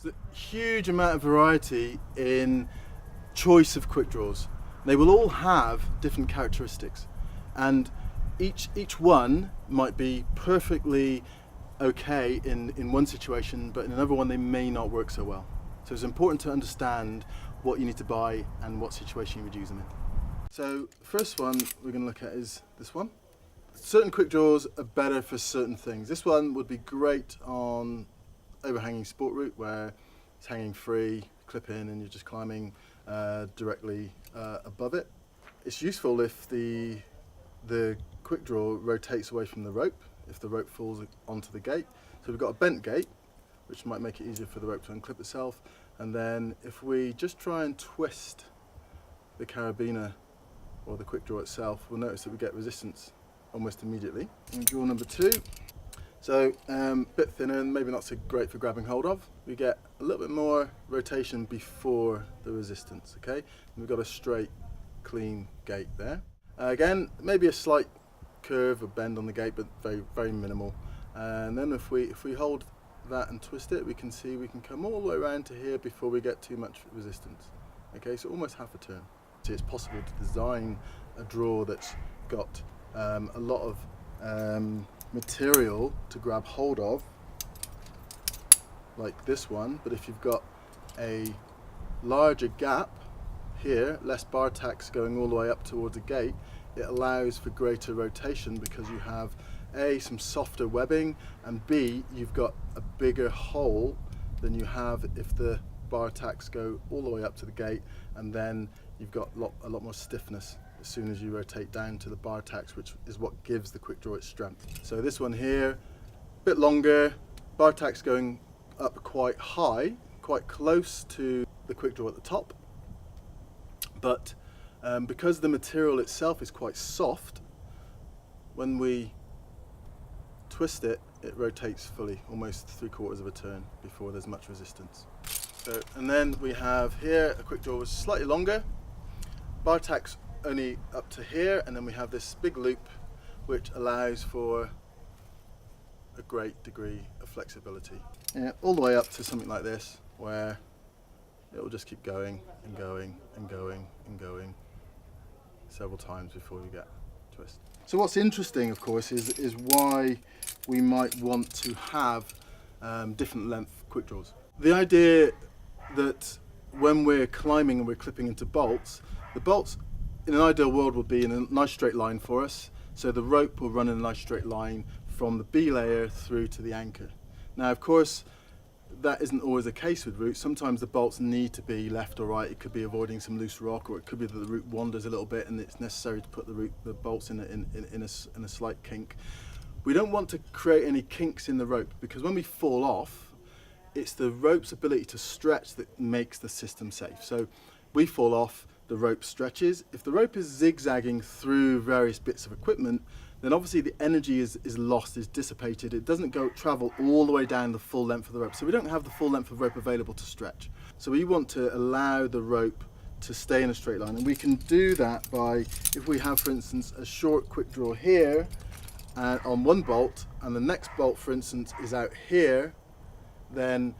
There's a huge amount of variety in choice of quick draws. They will all have different characteristics, and each one might be perfectly okay in one situation, but in another one they may not work so well. So it's important to understand what you need to buy and what situation you would use them in. So the first one we're going to look at is this one. Certain quick draws are better for certain things. This one would be great on overhanging sport route where it's hanging free, clip in, and you're just climbing directly above it. It's useful if the quick draw rotates away from the rope, if the rope falls onto the gate. So we've got a bent gate, which might make it easier for the rope to unclip itself. And then if we just try and twist the carabiner or the quick draw itself, we'll notice that we get resistance almost immediately. And draw number 2. So a bit thinner and maybe not so great for grabbing hold of. We get a little bit more rotation before the resistance, okay? And we've got a straight, clean gate there. Again, maybe a slight curve or bend on the gate, but very, very minimal. And then if we hold that and twist it, we can see we can come all the way around to here before we get too much resistance. Okay, so almost half a turn. So it's possible to design a draw that's got a lot of material to grab hold of, like this one, but if you've got a larger gap here, less bar tacks going all the way up towards the gate, it allows for greater rotation because you have A, some softer webbing, and B, you've got a bigger hole than you have if the bar tacks go all the way up to the gate, and then you've got a lot more stiffness as soon as you rotate down to the bar tacks, which is what gives the quick draw its strength. So this one here, a bit longer, bar tacks going up quite high, quite close to the quick draw at the top, but because the material itself is quite soft, when we twist it, it rotates fully, almost 3/4 of a turn before there's much resistance. So, and then we have here a quick draw which is slightly longer, bar tacks only up to here, and then we have this big loop which allows for a great degree of flexibility. Yeah, all the way up to something like this where it will just keep going and going and going and going several times before you get a twist. So what's interesting, of course, is why we might want to have different length quick draws. The idea that when we're climbing and we're clipping into bolts, the bolts in an ideal world would be in a nice straight line for us, so the rope will run in a nice straight line from the B layer through to the anchor. Now, of course, that isn't always the case with routes. Sometimes the bolts need to be left or right. It could be avoiding some loose rock, or it could be that the route wanders a little bit and it's necessary to put the bolts in a slight kink. We don't want to create any kinks in the rope, because when we fall off, it's the rope's ability to stretch that makes the system safe. So we fall off, the rope stretches. If the rope is zigzagging through various bits of equipment, then obviously the energy is lost, is dissipated. It doesn't travel all the way down the full length of the rope. So we don't have the full length of rope available to stretch. So we want to allow the rope to stay in a straight line. And we can do that by, if we have, for instance, a short quick draw here on one bolt, and the next bolt, for instance, is out here, then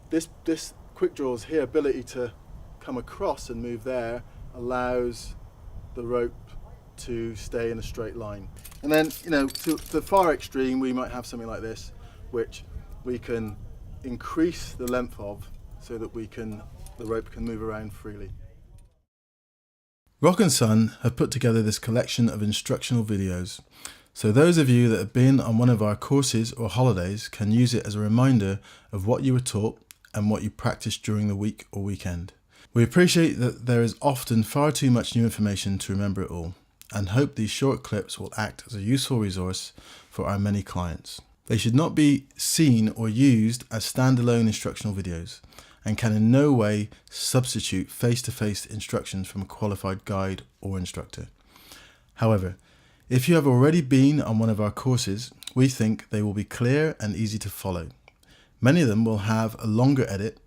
this quick draw's here ability to come across and move there allows the rope to stay in a straight line. And then, you know, to the far extreme, we might have something like this, which we can increase the length of so that the rope can move around freely. Rock & Son have put together this collection of instructional videos, so those of you that have been on one of our courses or holidays can use it as a reminder of what you were taught and what you practiced during the week or weekend. We appreciate that there is often far too much new information to remember it all, and hope these short clips will act as a useful resource for our many clients. They should not be seen or used as standalone instructional videos, and can in no way substitute face-to-face instructions from a qualified guide or instructor. However, if you have already been on one of our courses, we think they will be clear and easy to follow. Many of them will have a longer edit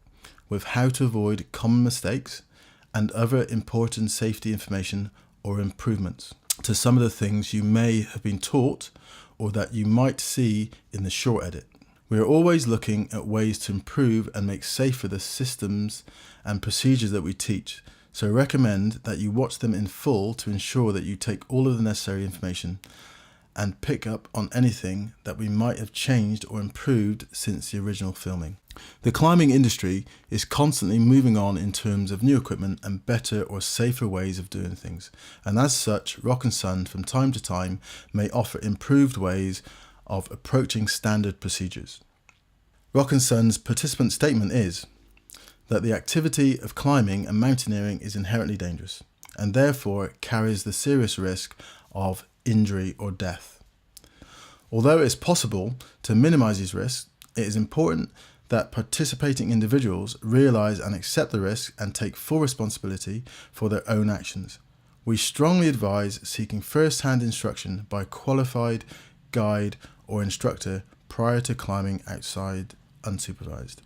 with how to avoid common mistakes and other important safety information or improvements to some of the things you may have been taught or that you might see in the short edit. We are always looking at ways to improve and make safer the systems and procedures that we teach, so I recommend that you watch them in full to ensure that you take all of the necessary information and pick up on anything that we might have changed or improved since the original filming. The climbing industry is constantly moving on in terms of new equipment and better or safer ways of doing things, and as such, Rock and Sun from time to time may offer improved ways of approaching standard procedures. Rock and Sun's participant statement is that the activity of climbing and mountaineering is inherently dangerous and therefore carries the serious risk of injury or death. Although it is possible to minimize these risks, it is important that participating individuals realize and accept the risk and take full responsibility for their own actions. We strongly advise seeking first-hand instruction by a qualified guide or instructor prior to climbing outside unsupervised.